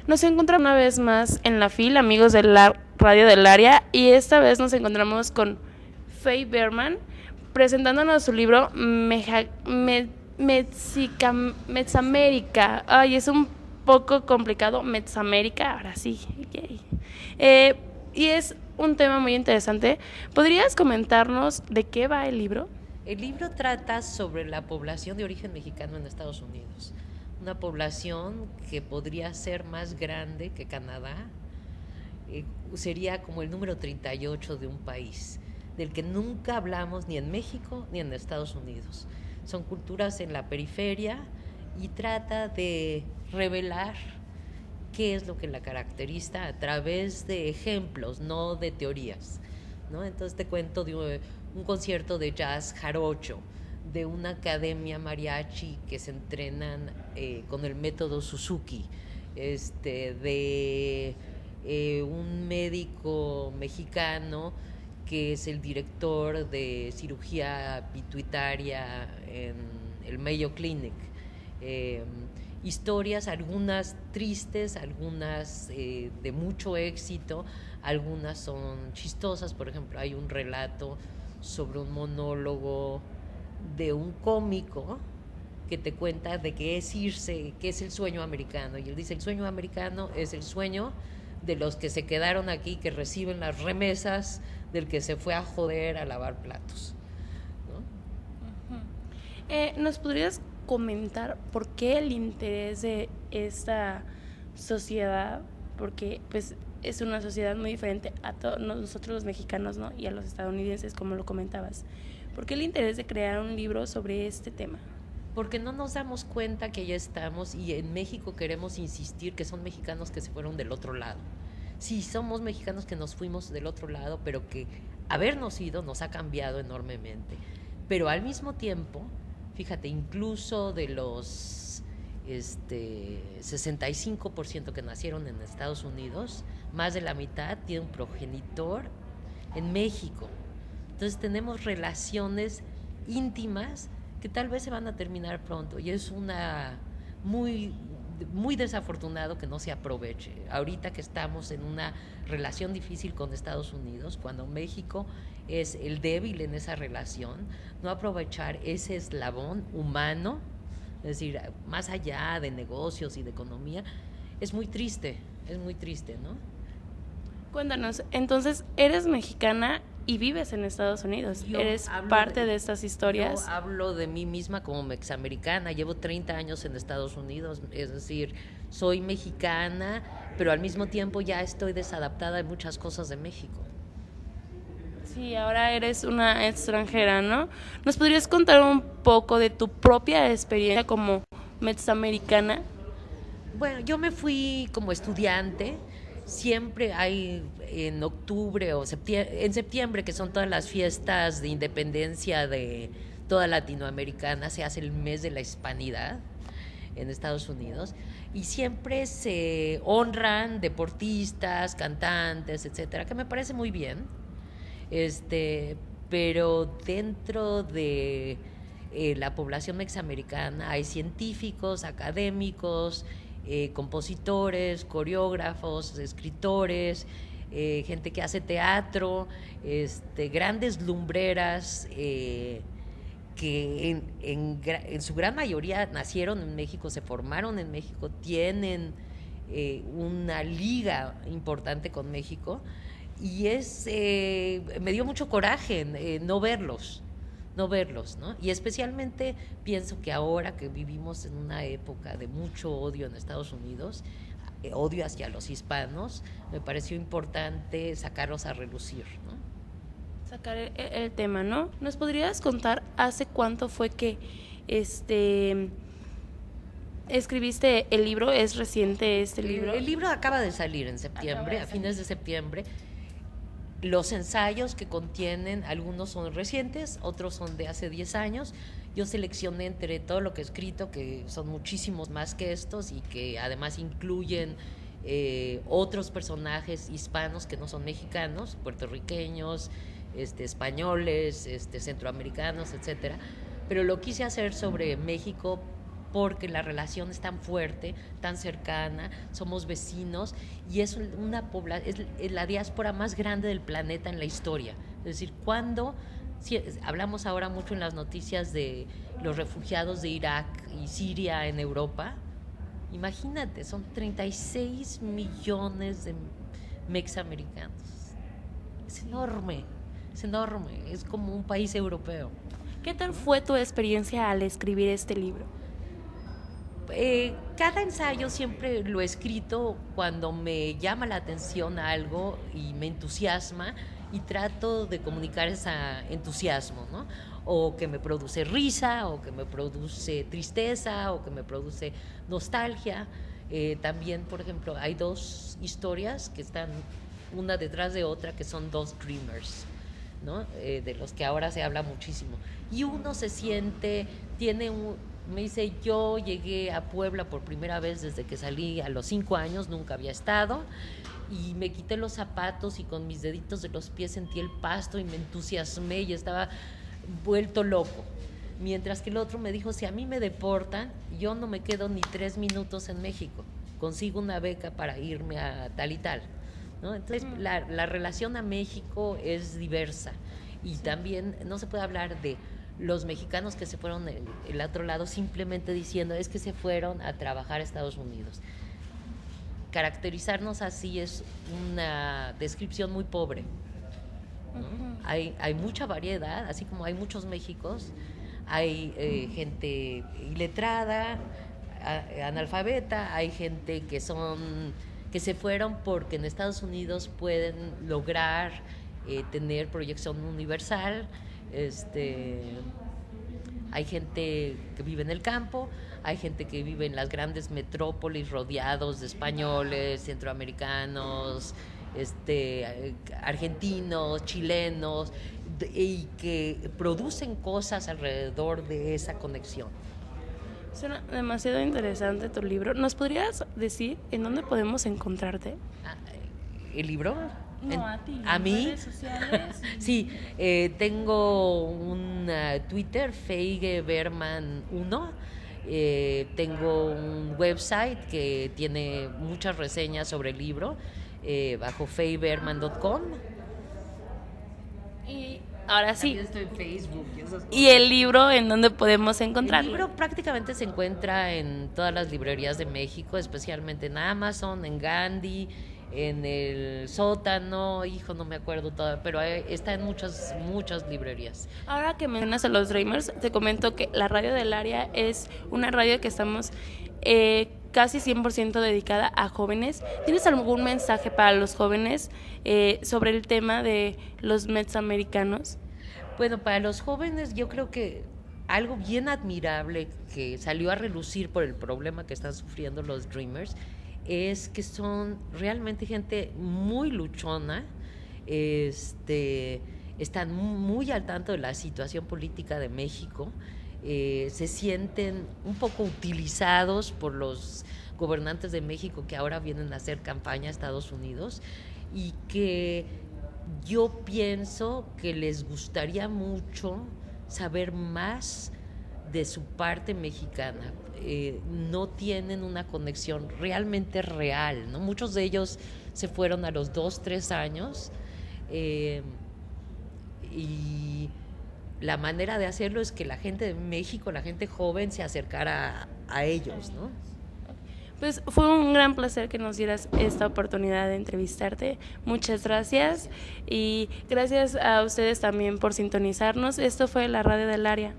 Nos encontramos una vez más en la fila, amigos de la radio del área, y esta vez nos encontramos con Faye Berman presentándonos su libro Mesoamérica. Ay, es un poco complicado, Mesoamérica, ahora sí. Yay. Y es un tema muy interesante. ¿Podrías comentarnos de qué va el libro? El libro trata sobre la población de origen mexicano en Estados Unidos, una población que podría ser más grande que Canadá, sería como el número 38 de un país, del que nunca hablamos ni en México ni en Estados Unidos. Son culturas en la periferia y trata de revelar qué es lo que la caracteriza a través de ejemplos, no de teorías, ¿no? Entonces te cuento de un concierto de jazz jarocho, de una academia mariachi que se entrenan con el método Suzuki, de un médico mexicano que es el director de cirugía pituitaria en el Mayo Clinic. Historias, algunas tristes, algunas de mucho éxito, algunas son chistosas. Por ejemplo, hay un relato sobre un monólogo de un cómico que te cuenta de qué es irse, qué es el sueño americano. Y él dice, el sueño americano es el sueño de los que se quedaron aquí, que reciben las remesas del que se fue a joder a lavar platos, ¿no? ¿Nos podrías comentar por qué el interés de esta sociedad? Porque pues es una sociedad muy diferente a nosotros los mexicanos, ¿no? Y a los estadounidenses, como lo comentabas. ¿Por qué el interés de crear un libro sobre este tema? Porque no nos damos cuenta que ya estamos, y en México queremos insistir que son mexicanos que se fueron del otro lado. Sí, somos mexicanos que nos fuimos del otro lado, pero que habernos ido nos ha cambiado enormemente. Pero al mismo tiempo, fíjate, incluso de los 65% que nacieron en Estados Unidos, más de la mitad tiene un progenitor en México. Entonces tenemos relaciones íntimas que tal vez se van a terminar pronto, y es una muy desafortunado que no se aproveche. Ahorita que estamos en una relación difícil con Estados Unidos, cuando México es el débil en esa relación, no aprovechar ese eslabón humano, es decir, más allá de negocios y de economía, es muy triste, ¿no? Cuéntanos, entonces, eres mexicana y vives en Estados Unidos. ¿Eres parte de estas historias? Yo hablo de mí misma como mexiamericana. Llevo 30 años en Estados Unidos, es decir, soy mexicana, pero al mismo tiempo ya estoy desadaptada de muchas cosas de México. Sí, ahora eres una extranjera, ¿no? ¿Nos podrías contar un poco de tu propia experiencia como mexiamericana? Bueno, yo me fui como estudiante. Siempre hay en octubre o en septiembre, que son todas las fiestas de independencia de toda Latinoamericana, se hace el mes de la hispanidad en Estados Unidos, y siempre se honran deportistas, cantantes, etcétera, que me parece muy bien. Pero dentro de la población mexiamericana hay científicos, académicos, compositores, coreógrafos, escritores, gente que hace teatro, grandes lumbreras, que en su gran mayoría nacieron en México, se formaron en México, tienen una liga importante con México, y me dio mucho coraje no verlos, ¿no? Y especialmente pienso que ahora que vivimos en una época de mucho odio en Estados Unidos, odio hacia los hispanos, me pareció importante sacarlos a relucir, ¿no? Sacar el tema, ¿no? ¿Nos podrías contar hace cuánto fue que escribiste el libro? ¿Es reciente este libro? El libro acaba de salir en septiembre, a fines de septiembre. Los ensayos que contienen, algunos son recientes, otros son de hace 10 años. Yo seleccioné entre todo lo que he escrito, que son muchísimos más que estos, y que además incluyen otros personajes hispanos que no son mexicanos, puertorriqueños, españoles, centroamericanos, etcétera. Pero lo quise hacer sobre México porque la relación es tan fuerte, tan cercana, somos vecinos y es es la diáspora más grande del planeta en la historia. Es decir, hablamos ahora mucho en las noticias de los refugiados de Irak y Siria en Europa, imagínate, son 36 millones de mexiamericanos. Es enorme, es como un país europeo. ¿Qué tal fue tu experiencia al escribir este libro? Cada ensayo siempre lo he escrito cuando me llama la atención algo y me entusiasma y trato de comunicar ese entusiasmo, ¿no? O que me produce risa, o que me produce tristeza, o que me produce nostalgia. También, por ejemplo, hay 2 historias que están una detrás de otra, que son 2 dreamers, ¿no? De los que ahora se habla muchísimo. Y uno se siente, me dice, yo llegué a Puebla por primera vez desde que salí a los 5 años, nunca había estado, y me quité los zapatos y con mis deditos de los pies sentí el pasto y me entusiasmé y estaba vuelto loco. Mientras que el otro me dijo, si a mí me deportan, yo no me quedo ni 3 minutos en México, consigo una beca para irme a tal y tal, ¿no? Entonces la relación a México es diversa y también no se puede hablar de los mexicanos que se fueron el otro lado simplemente diciendo es que se fueron a trabajar a Estados Unidos. Caracterizarnos así es una descripción muy pobre, ¿no? Hay mucha variedad, así como hay muchos Méxicos, hay gente iletrada, analfabeta, hay gente que se fueron porque en Estados Unidos pueden lograr tener proyección universal. Hay gente que vive en el campo, hay gente que vive en las grandes metrópolis rodeados de españoles, centroamericanos, argentinos, chilenos, y que producen cosas alrededor de esa conexión. Suena demasiado interesante tu libro. ¿Nos podrías decir en dónde podemos encontrarte? ¿El libro? No, a ti. ¿A mí? Redes sociales. Sí, tengo un Twitter, Feige Berman 1. Tengo un website que tiene muchas reseñas sobre el libro, bajo feiberman.com. Y ahora sí. También estoy en Facebook y esas cosas. ¿Y el libro en dónde podemos encontrarlo? El libro prácticamente se encuentra en todas las librerías de México, especialmente en Amazon, en Gandhi, en el Sótano, no me acuerdo todo, pero está en muchas librerías. Ahora que mencionas a los Dreamers, te comento que la radio del área es una radio que estamos casi 100% dedicada a jóvenes. ¿Tienes algún mensaje para los jóvenes sobre el tema de los mexiamericanos? Bueno, para los jóvenes yo creo que algo bien admirable que salió a relucir por el problema que están sufriendo los Dreamers es que son realmente gente muy luchona, están muy al tanto de la situación política de México, se sienten un poco utilizados por los gobernantes de México que ahora vienen a hacer campaña a Estados Unidos y que yo pienso que les gustaría mucho saber más de su parte mexicana. No tienen una conexión realmente real, ¿no? Muchos de ellos se fueron a los 2-3 años y la manera de hacerlo es que la gente de México, la gente joven, se acercara a ellos, ¿no? Pues fue un gran placer que nos dieras esta oportunidad de entrevistarte. Muchas gracias y gracias a ustedes también por sintonizarnos. Esto fue la Radio del Área.